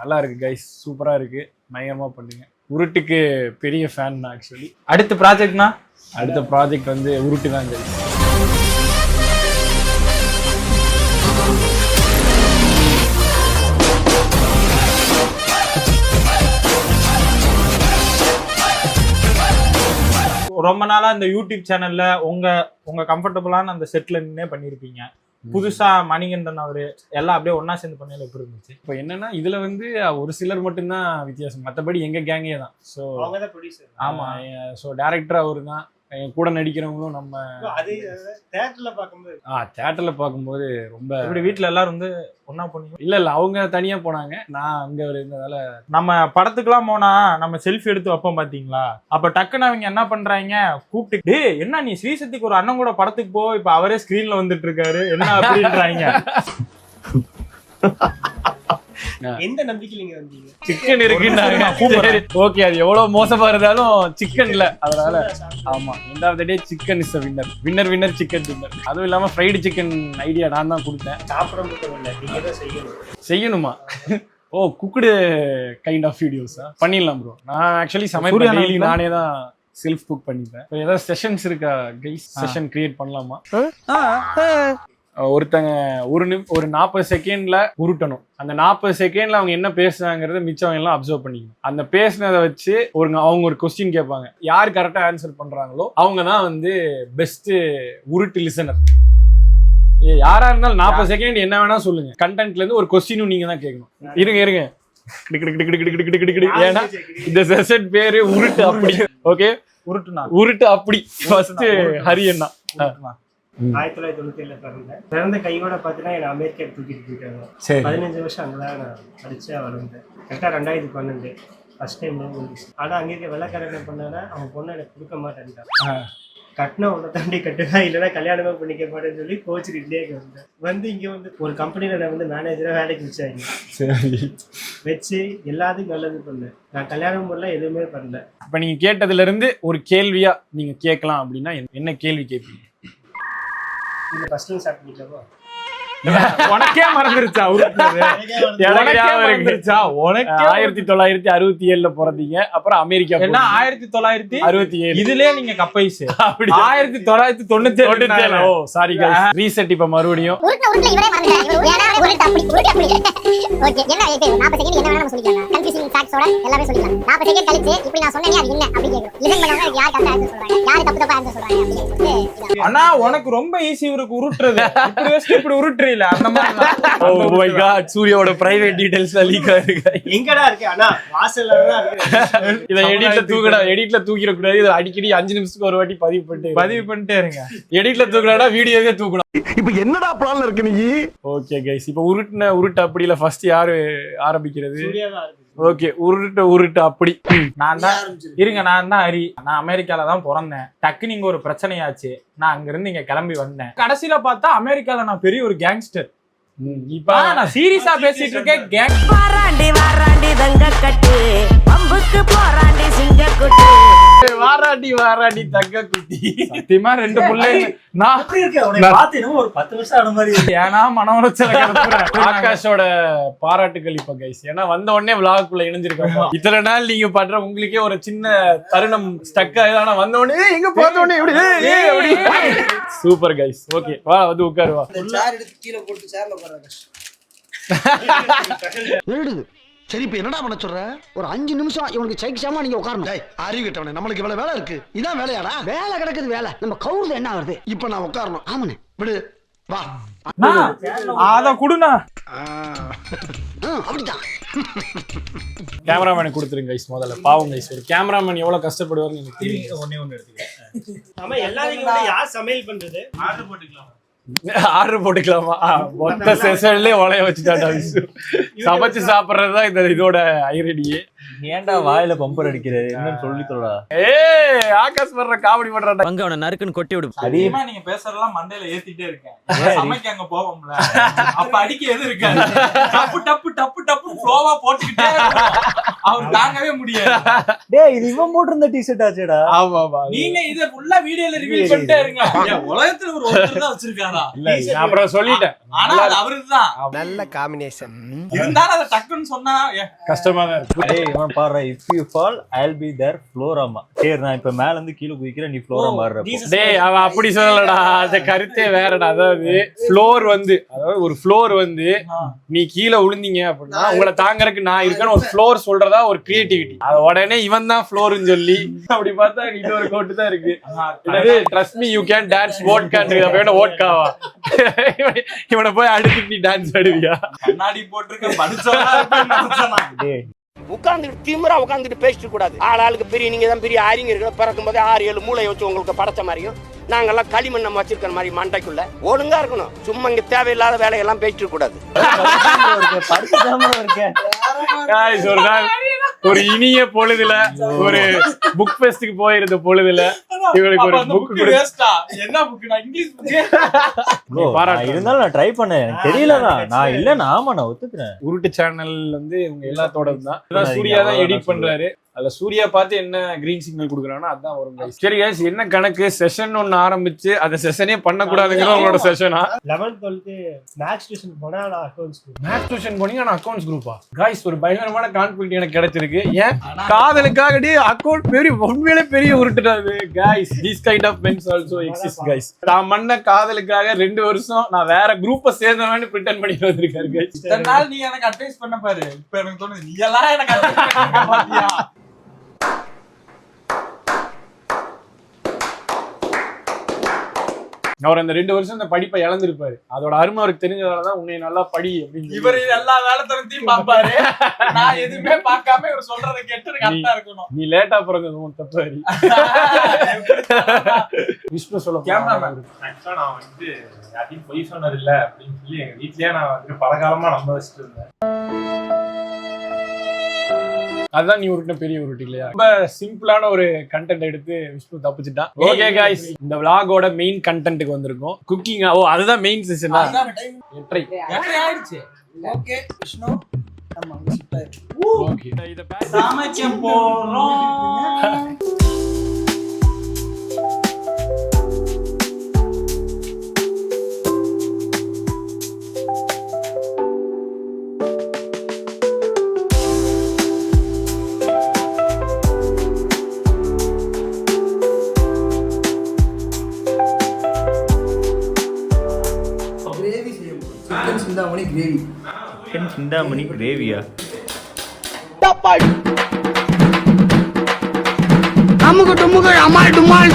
நல்லா இருக்கு கைஸ், சூப்பரா இருக்கு, பயங்கரமா பண்ணுங்க. உருட்டுக்கு பெரிய ஃபேன் தான் ஆக்சுவலி. அடுத்த ப்ராஜெக்ட்னா அடுத்த ப்ராஜெக்ட் வந்து உருட்டு தான் கைஸ். ரொம்ப நாளா இந்த யூடியூப் சேனல்ல உங்க கம்ஃபர்டபுளான அந்த செட்ல நின்னே பண்ணிருப்பீங்க. புதுசா மணிகண்டன் அவரு எல்லாம் அப்படியே ஒன்னா சேர்ந்து பண்ணல எப்படி இருந்துச்சு? இப்போ என்னன்னா இதுல வந்து ஒரு சிலர் மட்டும்தான் வித்தியாசம், மற்றபடி எங்க கேங்கே தான். ஸோ ஆமா, ஸோ டேரக்டர் அவரு தான், கூட நடிக்கிறவங்களும் நம்ம. தியேட்டர்ல பார்க்கும்போது ரொம்ப இப்படி வீட்டுல எல்லாரும் வந்து ஒன்னா போனீங்க? இல்ல அவங்க தனியா போனாங்க, நான் அங்க இருந்ததால. நம்ம படத்துக்குலாம் போனா நம்ம செல்ஃபி எடுத்து வைப்போம் பாத்தீங்களா, அப்ப டக்குன்னு அவங்க என்ன பண்றாங்க, கூப்பிட்டு என்ன நீ ஸ்ரீசக்திக்கு ஒரு அண்ணன் கூட படத்துக்கு போ, இப்ப அவரே ஸ்கிரீன்ல வந்துட்டு இருக்காரு என்ன அப்படின்றாங்க. எந்த நம்பிக்கை நீங்க வந்தீங்க? சிக்கன் இருக்குன்னு. ஓகே, அது எவ்வளவு மோசமா இருந்தாலும் சிக்கன் இல்ல, அதனால. ஆமா, end of the day chicken is winner. Winner chicken dinner. அதுவும் இல்லாம ஃப்ரைடு சிக்கன் ஐடியா நான் தான் கொடுத்தேன். சாப்பிட மட்டும் இல்ல, நீங்க தான் செய்யணுமா? ஓ, குக்டு கைண்ட் ஆஃப் வீடியோஸா பண்ணிடலாம் ப்ரோ. நான் ஆக்சுவலி சமைப்பேன், டெய்லி நானே தான் செல்ஃப் குக் பண்ணிப்பேன். ஏதாவது செஷன்ஸ் இருக்கா கைஸ்? செஷன் கிரியேட் பண்ணலாமா? ஒருத்தங்க ஒரு 40 செகண்ட்ல உருட்டணும். அந்த 40 செகண்ட்ல அவங்க என்ன பேசுறாங்கிறத மிச்சம் எல்லாம் அப்சர்வ் பண்ணிக்கணும். அந்த பேசினதை வச்சு அவங்க ஒரு கொஸ்டின் கேட்பாங்க. யார் கரெக்டா ஆன்சர் பண்றாங்களோ அவங்க தான் வந்து பெஸ்ட் உருட்டு லிசனர். யாரா இருந்தாலும் 40 செகண்ட் என்ன வேணா சொல்லுங்க. கண்டென்ட்ல இருந்து ஒரு கொஸ்டினும் நீங்க தான் கேட்கணும். இருங்க ஏன்னா இந்த செஷன் பேரு உருட்டு அப்படி. ஓகே, உருட்டு அப்படி. ஃபர்ஸ்ட் ஹரி அண்ணா 1997 பிறந்தேன். பிறந்த கையோட பார்த்தீங்கன்னா என்ன அமெரிக்கா தூக்கிட்டு போயிட்டாங்க. 15 வருஷம் அங்கதான் நான் படிச்சா வளர்ந்தேன். கரெக்டாக 2012 ஃபர்ஸ்ட் டைம் முடிச்சு. ஆனால் அங்கே இருக்க வெள்ளக்காரன் என்ன பண்ணாங்கன்னா அவன் பொண்ணை எனக்கு கொடுக்க மாட்டேன்ட்டான். கட்டினா உன்னை தாண்டி கட்டுனா இல்லைன்னா கல்யாணமே பண்ணிக்க மாட்டேன்னு சொல்லி கோச்சிக்கிட்டே வந்தேன். வந்து இங்கே வந்து ஒரு கம்பெனியில் நான் வந்து மேனேஜராக வேலைக்கு வச்சாங்க. வச்சு எல்லாத்துக்கும் நல்லது பண்ணேன். நான் கல்யாணம் பண்ணல, எதுவுமே பண்ணல. இப்போ நீங்க கேட்டதுல இருந்து ஒரு கேள்வியா நீங்க கேட்கலாம் அப்படின்னா என்ன கேள்வி கேட்பீங்க? இந்த ஃபர்ஸ்ட் டைம் சாப்பிட்டீங்களா? உனக்கே மறந்துருச்சா? 1967 பிறந்தீங்க, அப்புறம் அமெரிக்கா. 1967 இதுலயே நீங்க கப்பைஸ் 1997. ஓ சாரி गाइस, ரீசெட். இப்ப மறுபடியும் ஆனா உனக்கு ரொம்ப ஈஸி இவருக்கு உருட்டுறது. இப்படி உருட்டுறீல அந்த மாதிரி. ஓ மை காட், சூர்யாவோட பிரைவேட் டீடைல்ஸ் லீக் ஆயிருக்கு. எங்கடா இருக்கு? ஆனா வாசல்ல தான் இருக்கு. இத எடிட்ல தூக்கிட கூடாது. இத அடிக்கடி 5 நிமிஷத்துக்கு ஒரு வாட்டி பதிவு பண்ணிட்டே இருங்க. எடிட்ல தூக்குறடா, வீடியோவே தூக்கணும். இப்போ என்னடா பிளான்ல இருக்கு நீ? ஓகே गाइस, இப்போ உருட்டு அப்படில ஃபர்ஸ்ட் யாரு ஆரம்பிக்கிறது? சூர்யாவா இருக்கு. ஓகே, உருட்டு அப்படி. நான் தான் ஹரி. நான் அமெரிக்கால தான் பிறந்தேன். டக்கு நீங்க ஒரு பிரச்சனையாச்சு, நான் அங்க இருந்து இங்க கிளம்பி வந்தேன். கடைசியில பார்த்தா அமெரிக்கால நான் பெரிய ஒரு கேங்ஸ்டர். இப்ப நான் சீரியஸா பேசிட்டு இருக்கேன். கேங் வாராண்டி தங்க கட்டு பம்புக்கு போராண்டி சிங்க குட்டி. வாராண்டி தங்க குட்டி. சத்தியமா 2 பிள்ளைங்க. நான் அப்படி இருக்கேன். உன்னை பார்த்து ஒரு 10 வருஷம் ஆன மாதிரி. ஏன்னா மன உளைச்சல ஆகாஷோட பாராட்டுகள் இப்ப गाइस. ஏன்னா வந்த உடனே vlogக்குள்ள இணைஞ்சிருக்காங்க. இத்தனை நாள் நீங்க பண்ற உங்களுக்கே ஒரு சின்ன தருணம் ஸ்டக் ஆயிடும். ஆனா வந்த உடனே எங்க பார்த்த உடனே இப்படி சூப்பர் गाइस. ஓகே, வா வந்து உட்காரு. வா, சேர் எடுத்து கீழ போட்டு சேர்ல போறாங்க. எழுது. சரி, இப்ப என்னடா பண்ண சொல்ற? ஒரு 5 நிமிஷம் இவனுக்கு சைக்கிசாமா நீங்க உட்காரணும். அறிவு கிட்டவனே, நம்மளுக்கு இவ்வளவு வேலை இருக்கு. இதான் வேலையாடா? வேலை கிடக்குது வேலை. நம்ம கவுர்ல என்ன வருது? இப்ப நான் உட்காரணும். ஆமாண்ணே, விடு. வா, அத குடுனா. அப்படிதான். கேமராமேன் கொடுத்துருங்க गाइस. முதல்ல பாவம் गाइस, ஒரு கேமராமேன் எவ்வளவு கஷ்டப்படுவாருன்னு எனக்கு தெரியும். ஒண்ணே எடுத்துக்க. ஆமா, எல்லாரும் யார் சமையல் பண்றது? ஆர்டர் போட்டுக்கலாமா? மொத்த செஷன்லயே உலைய வச்சுட்டாடா. சமைச்சு சாப்பிடுறதுதான் இந்த இதோட ஐடியே. ஏன்டா வாயில பம்பர் அடிக்கிறது? என்னன்னு சொல்லி சொல்லடா. ஆகாஷ் வர்ற காமெடி பண்றாடா. அங்க அவனை நறுக்குன்னு கொட்டி விடு. அதிகமா நீங்க பேசுறதெல்லாம் மண்டையில ஏத்திட்டே இருக்கேன். சமைக்க அங்க போவோம்ல, அப்ப அடிக்க எது இருக்காது. டப்பு டப்பு டப்பு டப்பு ஃப்ளோவா போட்டுக்கிட்டே அவர் தாங்கவே முடியாது. டேய் இது இவன் போட்டிருந்த டி-ஷர்ட் ஆச்சேடா. ஆமா ஆமா நீங்க இத ஃபுல்லா வீடியோல ரிவீல் பண்ணிட்டே இருங்க. உலகத்துல ஒரு ஒருத்தர் தான் வச்சிருக்காரா? இல்ல நான் அப்புறம் சொல்லிட்டேன். ஆனா அது அவருதான். நல்ல காம்பினேஷன். இருந்தாலும் அத டக்குன்னு சொன்னா கஷ்டமா தான் இருக்கு. டேய் இவன் பாரு if you fall I'll be there ஃப்ளோராமா. சரி நான் இப்ப மேல இருந்து கீழ குதிக்கிறேன் நீ ஃப்ளோரா மாறுற. டேய் அவன் அப்படி சொல்லலடா, அந்த கருத்தே வேறடா. அதாவது ஃப்ளோர் வந்து அதாவது ஒரு ஃப்ளோர் வந்து நீ கீழே விழுந்தீங்க அப்படின்னா உங்களை தாங்கறதுக்கு நான் இருக்கேன்னு ஒரு ஃப்ளோர் சொல்றதா ஒரு கிரியேட்டிவிட்டி. அது உடனே இவன் தான் ஃப்ளோர்னு சொல்லி அப்படி பார்த்தா இது ஒரு கோட்டு தான் இருக்கு. Trust me you can dance வோட்கான்னு அப்ப வோட்காவா இவனை போய் அடுத்து நீ டான்ஸ் ஆடுவியா? கண்ணாடி போட்டிருக்க படிச்சவனா? டேய் உட்கார்ந்துட்டு திமிரா உட்கார்ந்துட்டு பேசிட்டு கூடாது. ஆளுக்கு பெரிய நீங்க தான் பெரிய அறிஞர்கள். பிறக்கும் போதே 6-7 மூளை வச்சு உங்களுக்கு படைச்ச மாதிரியும் நாங்கெல்லாம் களிமண் நம்ம வச்சிருக்கிற மாதிரி மண்டைக்குள்ள ஒழுங்கா இருக்கணும். சும்மா இங்க தேவையில்லாத வேலையெல்லாம் பேசிட்டு கூடாது. படிச்சாம இருக்கேன். Guys, ஒரு நாள் ஒரு இனிய பொழுதுல ஒரு புக் ஃபெஸ்டுக்கு போயிருந்த பொழுதுல இவளுக்கு ஒரு புக் வேஸ்டா? என்ன புக்? நான் இங்கிலீஷ் ப்ரோ இருந்தாலும் நான் ட்ரை பண்ணேன். எனக்கு தெரியலடா. நான் இல்ல ஆமா நான் ஒத்துக்கிறேன். உருட்டு சேனல் வந்து இவங்க எல்லாத்தோடது தான். சூர்யா தான் எடிட் பண்றாரு. அதுல சூர்யா பார்த்து என்ன கிரீன் சிக்னல் கொடுக்குறானோ அதான் வரும் guys. சரி guys, என்ன கணக்கு செஷன் ஒன்னு ஆரம்பிச்சு அந்த செஷனே பண்ணக்கூடாதுங்கிறது உங்களோட செஷனா? 11th 12th மேக்ஸ் டியூஷன் போனா நான் அக்கௌண்ட்ஸ் குரூப். மேத்ஸ் டியூஷன் போனீங்க நான் அக்கௌண்ட்ஸ் குரூப்பா? காய்ஸ் ஒரு பயங்கரமான கான்ஃபிளிக்ட் எனக்கு கிடைச்சிருக்கு. ஏன் காதலுக்காக அக்கௌண்ட் பெரிய உண்மையிலே பெரிய உருட்டுறாது guys. These kind of men's also exist guys. நான் பண்ண காதலுக்காக 2 வருஷம் நான் வேற குரூப்பை சேர்ந்தவன்னு பிரிட்டன் பண்ணி வந்திருக்காரு காய்ஸ். இத்தனை நாள் நீ எனக்கு அட்வைஸ் பண்ண பாரு. இப்ப எனக்கு தோணுது நீ எல்லாம் எனக்கு அட்வைஸ் பண்ணிருக்க பாத்தியா? அவர் அந்த 2 வருஷம் அந்த படிப்பை இழந்திருப்பாரு. அதோட அருமை அவருக்கு தெரிஞ்சதாலதான் உன்னை நல்லா படி அப்படின்னு. இவர் எல்லா வேலைத்தனத்தையும் பாப்பாரு. நான் எதுவுமே பார்க்காம இவர் சொல்றதை கேட்டு கரெக்டா இருக்கணும். நீ லேட்டா பிறந்தது உன் தப்பாரி. விஷ்ணு சொல்ல கேமராமேன் ஆக்சுவலா நான் வந்து யாரையும் பொய் சொன்னது இல்ல அப்படின்னு சொல்லி எங்க வீட்லயே நான் வந்து பல காலமா நம்ப வச்சுட்டு இருந்தேன். அதான் நீ உருட்டின பெரிய உருட்டு இல்லையா? ரொம்ப சிம்பிளான ஒரு கண்டென்ட் எடுத்து விஷ்ணு தப்பிச்சுட்டான். ஓகே गाइस, இந்த vlog-ஓட மெயின் கண்டென்ட்க்கு வந்திருக்கோம். குக்கிங். ஓ அதுதான் மெயின் செஷனா? எட்ரை ஆயிடுச்சு. ஓகே விஷ்ணு நம்ம சிட்டை. ஓகே இத சமைக்க போறோம். சிக்கன் சிந்தாமணி கிரேவியா? அமுக டுமுக அமால் டுமால்